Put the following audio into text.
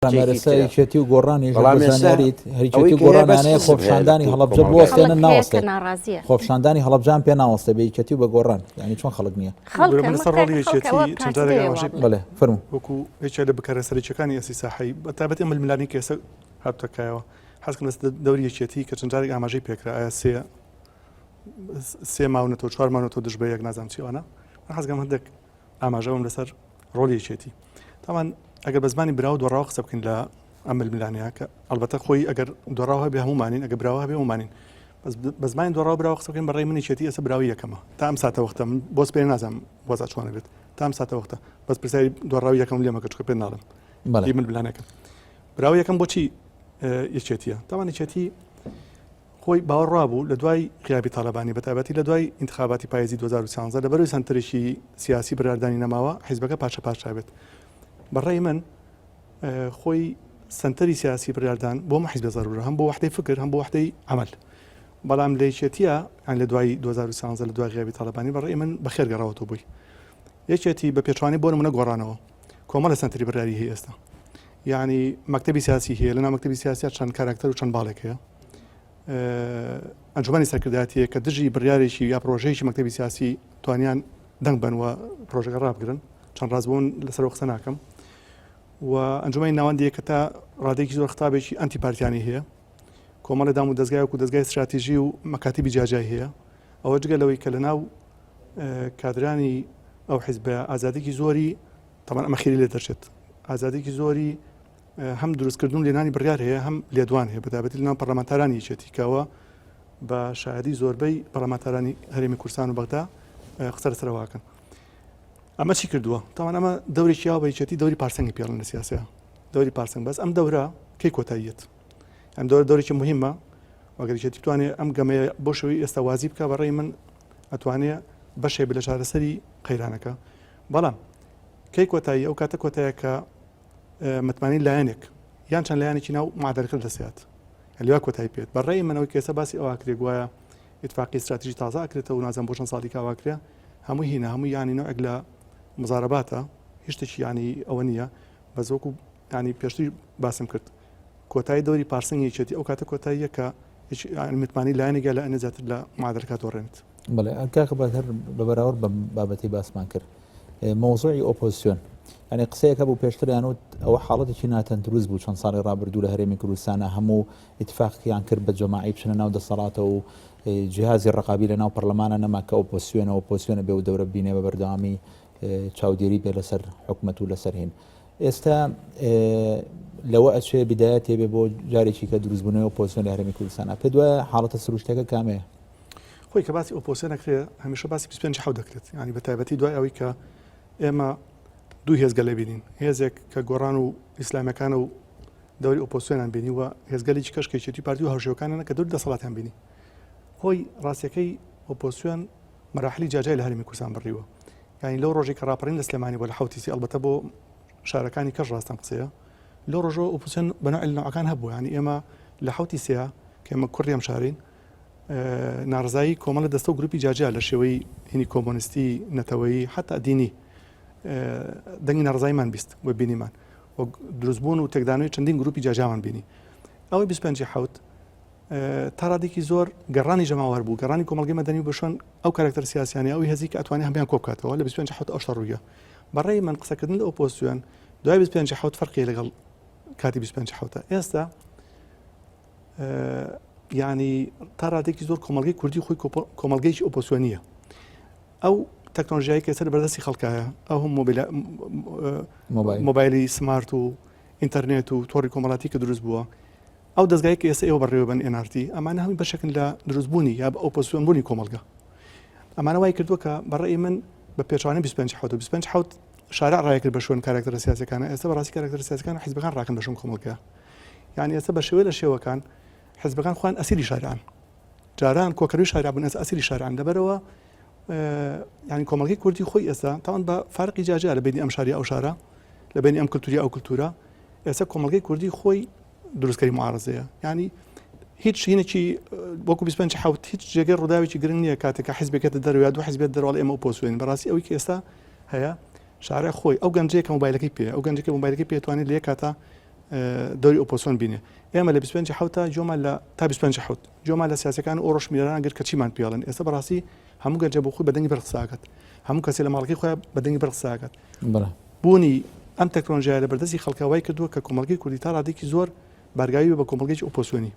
رامەرسایکێتی و گۆڕانی بەزانیاریت هەریکێتی گۆڕانانەیە خۆپشاندانی هەڵەبجە بوەستێنە ناوەستێ خۆپشاندانی هەڵەبجان پێ ناوەستە بەیکەتی و بە گۆڕان ینی چۆن خەڵک نییە بڵێ فەرموو وەکو هیچ لە بکارە سەرچەکانی ئەسی ساحی بە تابەتی ئەمە ملانی کێسە هاتوتەکایەوە حەزکن لە دەوری یەکێتی کە چەند جارێک ئاماژەی پێکرا ئایا سێ ماونەتەوە چوار ماونەتەوە دژبەیەک نازانم چیوانە حەزگەم هەندێک ئاماژەوەم لەسەر ڕۆلی یەکێتی تاوان ئەگەر بە زمانی براو دۆڕاو قسە بکەین لە ئەم ملانەیە کە ئەلبەتە خۆی ئەگەر دۆڕاو هەبێ هەمومانین ئەگە براوە هەبێ هەمومانین بە زمانی دۆڕاو براوە قسە بکەین بەڕێی منی یەکێتی ئێستا براوی یەکەمە تا ئەم ساتە وەختە من بۆس پێ نازانم وەزا چۆنە بێت تا ئەم ساتە وەختە بەس پرسیاری دۆڕاوی یەکەم لێمە کە چکە پێ ناڵم من ملانەکەم براوی یەکەم بۆچی یەکێتیە تاوان یەکێتی خۆی باوەڕوا بوو لە دوای غیابی تاالبانی بەتابەتی لە دوای انتخاباتی پاییزی 2013 لە بەروی سنتەرێکی سیاسی بەراردانی نەماوە حیزبەکە پاشە پاشابێت بەڕێی من خۆی سنتەری سیاسی بڕاردان بۆ حیزب زەرورە هەم بۆ وحدەی فکر هەم بۆ وحدەی عمل بەڵام لە یەکێتیە لە دوای 2013 لە دوای غیابی تاالبانی بەڕێی من بەخێر گەڕاوەتەوە بووی یەکێتی بە پێچوانی بۆ نمونە گۆڕانەوە کۆمەڵە سنتەری بڕیاری هەیە ئێستا یعنی مەکتەبی سیاسی هەیە لەناو مەکتەبی سیاسی چەند کاراکتەر و چەند باڵێک هەیە ئەنجومەنی سەرکردایەتیە کە دژی بڕیارێکی یا پرۆژەیەکی مەکتەبی سیاسی توانیان دەنگ بنوە پرۆژەکە ڕابگرن چەند ڕازبوون لەسەر قسە ناکەم و ئەنجومەی ناوەندیە کە تا ڕادێکی زۆر خەتابێکی ئەنتی پارتیانی هەیە کۆمەڵە دام و دەستگای وەکو دەستگای استراتیژی و مەکاتیبی جاجای هەیە ئەوە جگە لەوەی کە لە ناو کادرانی ئەو حیزبە ئازادێکی زۆری تەمان ئەمە خێری لێ دەچێت ئازادێکی زۆری هەم دروستکردن لێنانی بڕیار هەیە هەم لێدوان هەیە بەتابەتی لەناو پەرلەمانتارانی یەکێتی کەوە بە شایەتی زۆربەی پەرلەمانتارانی هەرێمی کوردستان و بەغدا قسە لەسەرەواکەن ئەمە چی کردووە تاوان ئەمە دەورێکی یاوە بە یەکێتی دەوری پارسەنگی پێڵن لە سیاسەیە دەوری پارسەنگ بەس ئەم دەورە کەی کۆتاییەت ئەم دەورێکی مهمە وەگەر یەکێتی بتوانێت ئەم گەمەیە بۆ شەوەی ئێستا وازی بکە بەڕێی من ئەتوانێت بەشێ لە چارەسەری قەیرانەکە بەڵام کەی کۆتایی ئەو کاتە کۆتایە کە متمانی لایەنێک یان چەند لایەنێکی ناو معادلەکرد دەسێت لێوا کۆتایی پێێت بەڕێی منەوەی کێسە باسی ئەوە کرێ گوایە اتفاقی استراتیژی تازا ئەکرێتەوە و نازانم بۆ چەند ساڵی کاواکرێ هەمووی هینە هەموو یانی نوعێک لە مزارەباتە هیچ شتێکی ینی ئەوە نییە بە زۆکو ینی پێشتری باسم کرد کۆتایی دەوری پارسەنگ یەکێتی ئەو کاتە کۆتاییە کە متمانی لایەنێکە لە ئەنە زیاتر لە معادلەکە تۆڕێنێت بەڵێ ئەکاکە بەهر بەبەراورد بە بابەتی باسمان کرد مۆزوعی ئۆپۆزیسیۆن ینی قسەیەکە بوو پێشتریان و ئەوە حاڵەتێکی ناتەن دروست بوو چەند ساڵی ڕابردوو لە هەرێمی کوردستانە هەموو اتفاقیان کرد بە جەماعی بچنە ناو دەسەڵاتە و جیهازی ڕقابی لە ناو پەرلەمانە نەما کە ئۆپۆزیسیۆنە بێ و دەورە بینێ بە بەردەوامی چاودێری بێ لەسەر حکومەت و لەسەر هێن ئێستا لەوە ئەچێ بیدایەت هێبێ بۆ جارێکی کە دروستبوونەوەی ئۆپۆزیسیۆن لە هەرێمی کوردستانە پێ دوایە حاڵەتە سروشتەکە کامەیە خۆی کە باسی ئۆپۆزیسیۆن ئەکرێ هەمیشە باسی 25 دەکرێت ینی بە تایبەتی دوای ئەوەی کە ئێمە دوو هێزگە لە بینین هێزێک کە گۆڕان و ئیسلامیەکانە و دەوری ئۆپۆزیسیۆنیان بینی و هێزگەلێکی کەشکێکی پارتی و هەڵژێوەکانە کە دوور دەسەڵاتیان بینی خۆی ڕاستیەکەی ئۆپۆزیسیۆن مەراحلی جاجای لە هەرێمی کوردستان بڕیوە ینی لەو ڕۆژێک کە ڕاپەڕین لە سلێمانی بۆ لە حوتیسی ئەلبەتە بۆ شارەکانی کەش ڕاستان قسەیە لەو ڕۆژەوە ئۆپۆزیسیۆن بەنوع نەوعەکان هەبوو ینی ئێمە لە حوتی سێ کە ئێمە کوڕیام شارین نارزایی کۆمەڵە دەستە و گروپی جاجا لە شێوەی هینی کۆمۆنیستی نەتەوەیی حتا دینی دەنگی نارزاییمان بیست بۆ بینیمان و دروستبوون و تێکدانەوەی چەندین گروپی جاجامان بینی ئەوەی 25 تا ڕادێکی زۆر گەڕانی جەماوەر بوو گەڕانی کۆمەڵگەی مەدەنی و بەشۆن ئەو کارکتەر سیاسیانی ئەوی هەزی کە ئەتوانێت هەمیان کۆ بکاتەوە لە 25 ئەو شەڕوویە بەڕێی من قسەکردن لە ئۆپۆزیسیۆن دوای 25 فەرقی لەگەڵ کاتی 25 ئێستا ینی تا ڕادێکی زۆر کۆمەڵگەی کوردی خۆی کۆمەڵگەیکی ئۆپۆزیسیۆنیە ئەو تەکنۆلۆژیایی کە سەر بەردەستی خەڵکایە ئەو هەم مۆبایلی سمارت و ئینتەرنێت و تۆڕی کۆمەڵاتی کە دروست بووە ئەو دەستگای کە ئێستا ئێوە بەڕێوە بن NRT ئەمانە هەمی بەشێکن لە دروستبوونی یا بە ئۆپۆزیسیۆن بوونی کۆمەڵگە ئەمانە وای کردووە کە بەڕێی من بە پێچوانی 25 شارع ڕایەکرد بە شوێن کارکتەرە سیاسیەکانە ئێستا بەڕاستی کارکتەرە سیاسیەکان حیزبەکان ڕاکەن بە شوێن کۆمەڵگە یعنی ئێستا بە شێوەیە لە شێوەکان حیزبەکان خوان ئەسیری شارعان جاران کۆکەروی شارع بوون ئێستا ئەسیری شارعان لەبەرەوە ینی کۆمەڵگەی کوردی خۆی ئێستا تاوان بە فارقی جاجا لە بینی ئەم شاری ئەو شارە لە بینی ئەم کلتوری ئەو کلتورە ئێستا کۆمەڵگەی کوردی خۆی دروستکەری معارەزەیە ینی هیچ هینێکی وەکو 25 هیچ جێگەی ڕووداوێکی گرنگ نییە کاتێککە حیزبێکێتە دەروێت دو حیزبێت دەرەوەڵ ئێمە ئۆپۆزیسیۆن بەڕاستی ئەوەی کە ئێستا هەیە شارع خۆی ئەو گەنجەیە کە مۆبایلەکەی پێ ئەو گەنجەکە مۆبایلەکەی پێتوانێت لە یەک کاتە دەوری ئۆپۆسیۆن بینێ ئێمە لە 25 حوتە جۆمان لە تا 25 حوت جۆمان لە سیاسەکان و ڕۆژمیرانە گەر کە چیمان پیاڵن ئێستا بەڕاستی هەموو گەنجە بۆ خۆی بەدەنگی بەرقساکات هەموو کەسێ لە ماڵکی خۆیان بەدەنگی بەرقساکات بوونی ئەم تەکنۆلۆژیای لە بەردەستی خەڵکەوای کردووە کە کۆمەڵگەی کوردی تا ڕادێکی زۆر بارگاوی بە کۆمەڵگەی ئۆپۆسیۆنی